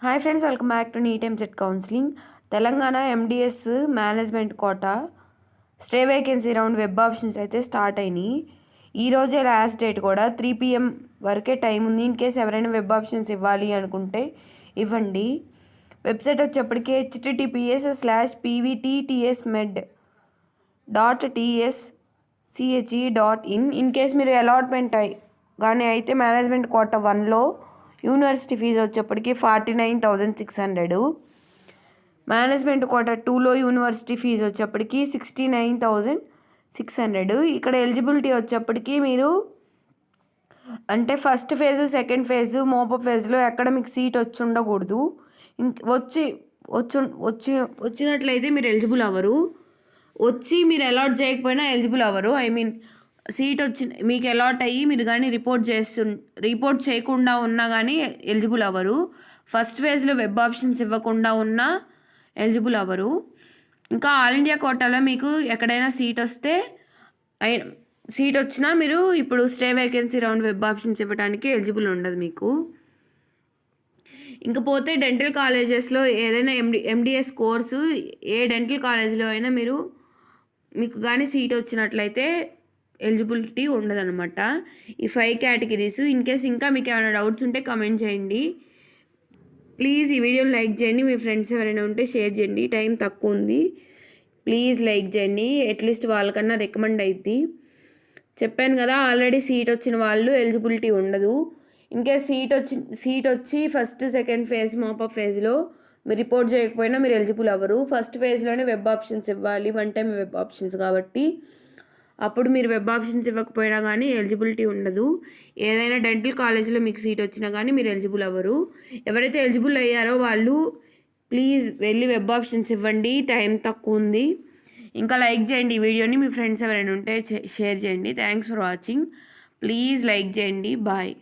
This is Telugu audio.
Hi friends, welcome back to NEET EAMCET counselling. Telangana MDS management quota stay vacancy round web options అయితే స్టార్ట్ అయినాయి. ఈరోజే లాస్ట్ డేట్ కూడా 3 PM వరకే టైం ఉంది. ఇన్ కేస్ ఎవరైనా వెబ్ ఆప్షన్స్ ఇవ్వాలి అనుకుంటే ఇవ్వండి. వెబ్సైట్ వచ్చేప్పటికి https:/pvttsmed.tsche.in. ఇన్ కేస్ మీరు అలాట్మెంట్ కానీ అయితే మేనేజ్మెంట్ కోటా 1లో యూనివర్సిటీ ఫీజు వచ్చేప్పటికి 49,600. మేనేజ్మెంట్ కోటా 2లో యూనివర్సిటీ ఫీజు వచ్చేప్పటికి 69,600. ఇక్కడ ఎలిజిబిలిటీ వచ్చేప్పటికి మీరు అంటే first phase, second phase, mop-up ఫేజ్లో ఎక్కడ మీకు సీట్ వచ్చి ఉండకూడదు. వచ్చినట్లయితే మీరు ఎలిజిబుల్ అవ్వరు. వచ్చి మీరు అలాట్ చేయకపోయినా ఎలిజిబుల్ అవ్వరు. సీట్ వచ్చి మీకు అలాట్ అయ్యి మీరు కానీ రిపోర్ట్ చేయకుండా ఉన్నా కానీ ఎలిజిబుల్ అవ్వరు. ఫస్ట్ ఫేజ్లో వెబ్ ఆప్షన్స్ ఇవ్వకుండా ఉన్నా ఎలిజిబుల్ అవ్వరు. ఇంకా ఆల్ ఇండియా కోటాలో మీకు ఎక్కడైనా సీట్ వచ్చినా మీరు ఇప్పుడు stay vacancy round web options ఇవ్వడానికి ఎలిజిబుల్ ఉండదు మీకు. ఇంకపోతే డెంటల్ కాలేజెస్లో ఏదైనా ఎండిఎస్ కోర్సు ఏ డెంటల్ కాలేజీలో అయినా మీకు కానీ సీట్ వచ్చినట్లయితే ఎలిజిబిలిటీ ఉండదన్నమాట. ఈ 5 కేటగిరీస్. ఇన్ కేస్ ఇంకా మీకు ఏమైనా డౌట్స్ ఉంటే కమెంట్ చేయండి. ప్లీజ్ ఈ వీడియోని లైక్ చేయండి. మీ ఫ్రెండ్స్ ఎవరైనా ఉంటే షేర్ చేయండి. టైం తక్కువ ఉంది, ప్లీజ్ లైక్ చేయండి. అట్లీస్ట్ వాళ్ళకన్నా రికమెండ్ అవుద్ది. చెప్పాను కదా, ఆల్రెడీ సీట్ వచ్చిన వాళ్ళు ఎలిజిబిలిటీ ఉండదు. ఇన్కేస్ సీట్ వచ్చి ఫస్ట్, సెకండ్ ఫేజ్, మోపప్ ఫేజ్లో మీరు రిపోర్ట్ చేయకపోయినా మీరు ఎలిజిబుల్ అవ్వరు. ఫస్ట్ ఫేజ్లోనే వెబ్ ఆప్షన్స్ ఇవ్వాలి, 1 టైం వెబ్ ఆప్షన్స్ కాబట్టి. అప్పుడు మీరు వెబ్ ఆప్షన్స్ ఇవ్వకపోయినా కానీ ఎలిజిబిలిటీ ఉండదు. ఏదైనా డెంటల్ కాలేజీలో మీకు సీట్ వచ్చినా కానీ మీరు ఎలిజిబుల్ అవ్వరు. ఎవరైతే ఎలిజిబుల్ అయ్యారో వాళ్ళు ప్లీజ్ వెళ్ళి వెబ్ ఆప్షన్స్ ఇవ్వండి. టైం తక్కువ ఉంది. ఇంకా లైక్ చేయండి ఈ వీడియోని. మీ ఫ్రెండ్స్ ఎవరైనా ఉంటే షేర్ చేయండి. Thanks for watching. Please like చేయండి. బాయ్.